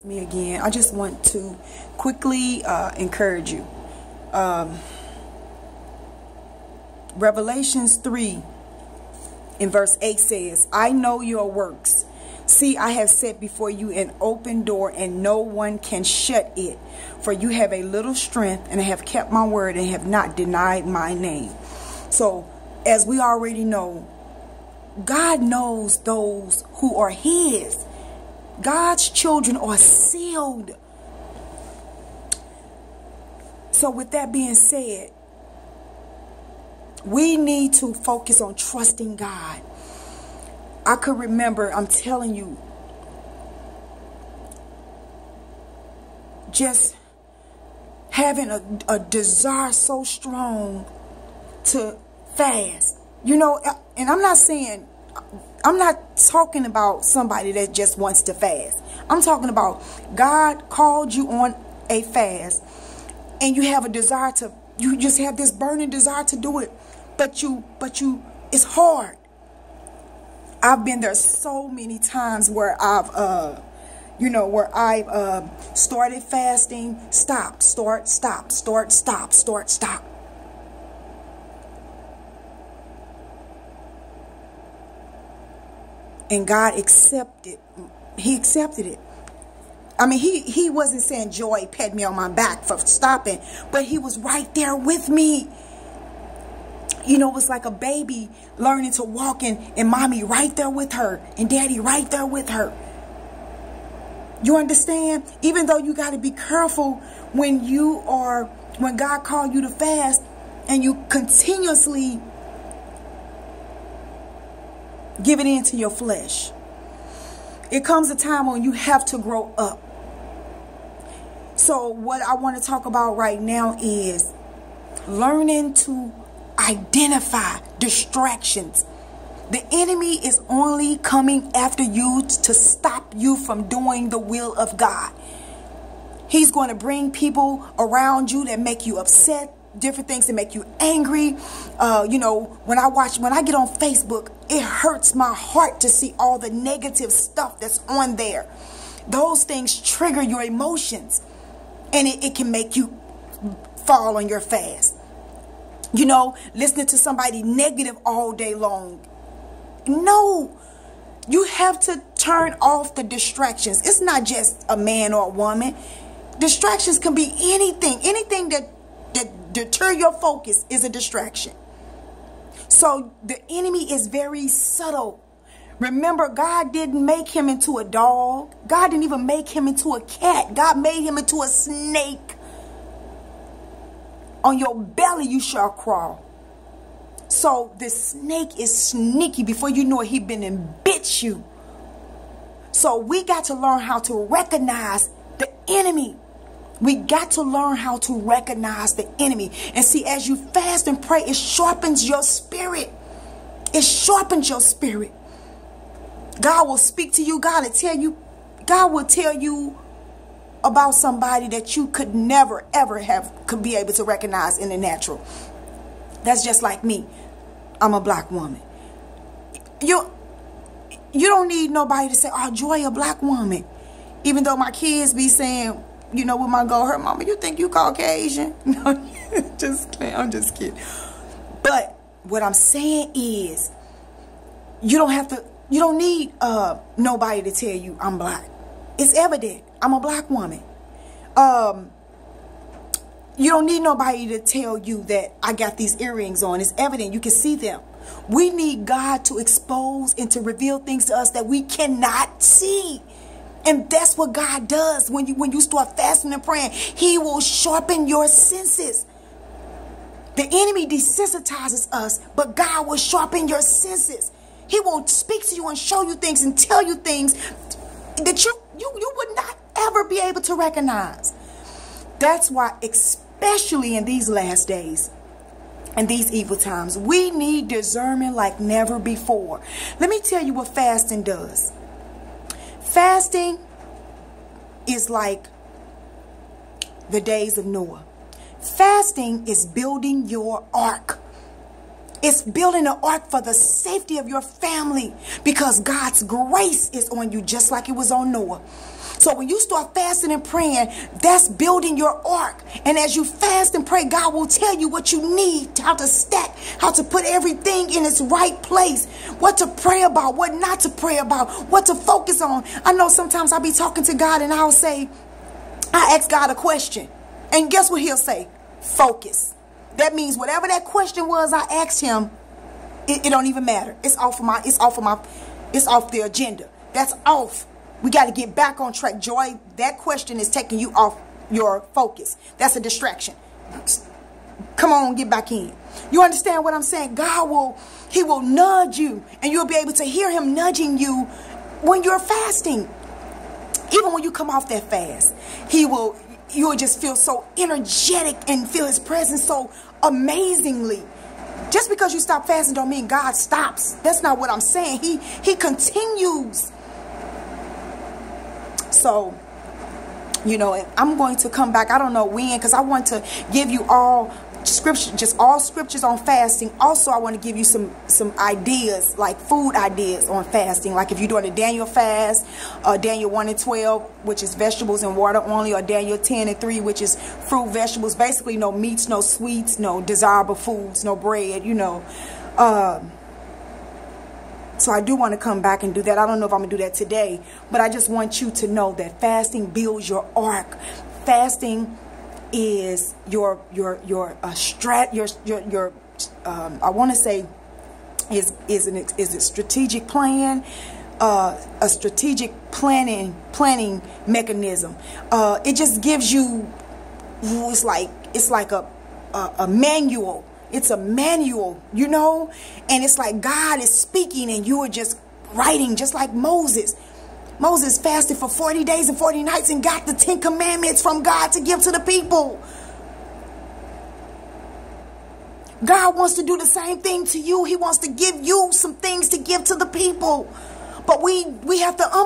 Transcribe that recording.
Me again. I just want to quickly encourage you. Revelations 3 in verse 8 says, I know your works. See, I have set before you an open door, and no one can shut it. For you have a little strength, and have kept my word, and have not denied my name. So, as we already know, God knows those who are his. God's children are sealed. So with that being said, we need to focus on trusting God. I could remember, I'm telling you, just having a desire so strong to fast. You know, and I'm not talking about somebody that just wants to fast. I'm talking about God called you on a fast, and you have a desire to, you just have this burning desire to do it, but it's hard. I've been there so many times where I've started fasting, stop, start, stop, start, stop, start, stop. And God accepted. He accepted it. I mean, he wasn't saying, Joy, pat me on my back for stopping, but he was right there with me. You know, it was like a baby learning to walk, and mommy right there with her, and daddy right there with her. You understand? Even though you got to be careful when God called you to fast, and you continuously give it into your flesh. It comes a time when you have to grow up. So what I want to talk about right now is learning to identify distractions. The enemy is only coming after you to stop you from doing the will of God. He's going to bring people around you that make you upset, different things that make you angry. When I get on Facebook, it hurts my heart to see all the negative stuff that's on there. Those things trigger your emotions, and it can make you fall on your fast. You know, listening to somebody negative all day long. No, you have to turn off the distractions. It's not just a man or a woman. Distractions can be anything. Anything that deter your focus is a distraction. So the enemy is very subtle. Remember, God didn't make him into a dog. God didn't even make him into a cat. God made him into a snake. On your belly you shall crawl. So the snake is sneaky. Before you know it, he been and bit you. So we got to learn how to recognize the enemy. We got to learn how to recognize the enemy. And see, as you fast and pray, it sharpens your spirit. It sharpens your spirit. God will speak to you. God will tell you about somebody that you could never, ever could be able to recognize in the natural. That's just like me. I'm a black woman. You don't need nobody to say, oh, Joy, a black woman. Even though my kids be saying, you know, when my girl, her mama, you think you Caucasian? No, I'm just kidding. But what I'm saying is, you don't need nobody to tell you I'm black. It's evident. I'm a black woman. You don't need nobody to tell you that I got these earrings on. It's evident. You can see them. We need God to expose and to reveal things to us that we cannot see. And that's what God does when you start fasting and praying. He will sharpen your senses. The enemy desensitizes us, but God will sharpen your senses. He will speak to you and show you things and tell you things that you would not ever be able to recognize. That's why, especially in these last days and these evil times, we need discernment like never before. Let me tell you what fasting does. Fasting is like the days of Noah. Fasting is building your ark. It's building an ark for the safety of your family, because God's grace is on you just like it was on Noah. So when you start fasting and praying, that's building your ark. And as you fast and pray, God will tell you what you need, how to stack, how to put everything in its right place, what to pray about, what not to pray about, what to focus on. I know sometimes I'll be talking to God and I'll say, I ask God a question. And guess what he'll say? Focus. That means whatever that question was I asked him, it don't even matter. It's off the agenda. That's off. We got to get back on track. Joy, that question is taking you off your focus. That's a distraction. Come on, get back in. You understand what I'm saying? He will nudge you, and you'll be able to hear him nudging you when you're fasting. Even when you come off that fast, you'll just feel so energetic and feel his presence so amazingly. Just because you stop fasting don't mean God stops. That's not what I'm saying. He continues. So, you know, I'm going to come back. I don't know when, because I want to give you all scripture, just all scriptures on fasting. Also, I want to give you some ideas, like food ideas on fasting. Like if you're doing a Daniel fast, Daniel 1 and 12, which is vegetables and water only, or Daniel 10 and 3, which is fruit, vegetables, basically no meats, no sweets, no desirable foods, no bread, you know. So I do want to come back and do that. I don't know if I'm going to do that today, but I just want you to know that fasting builds your ark. Fasting is I want to say is a strategic plan, a strategic planning mechanism. It just gives you, it's like a manual. It's a manual, you know, and it's like God is speaking and you are just writing, just like Moses. Moses fasted for 40 days and 40 nights and got the 10 commandments from God to give to the people. God wants to do the same thing to you. He wants to give you some things to give to the people. But we have to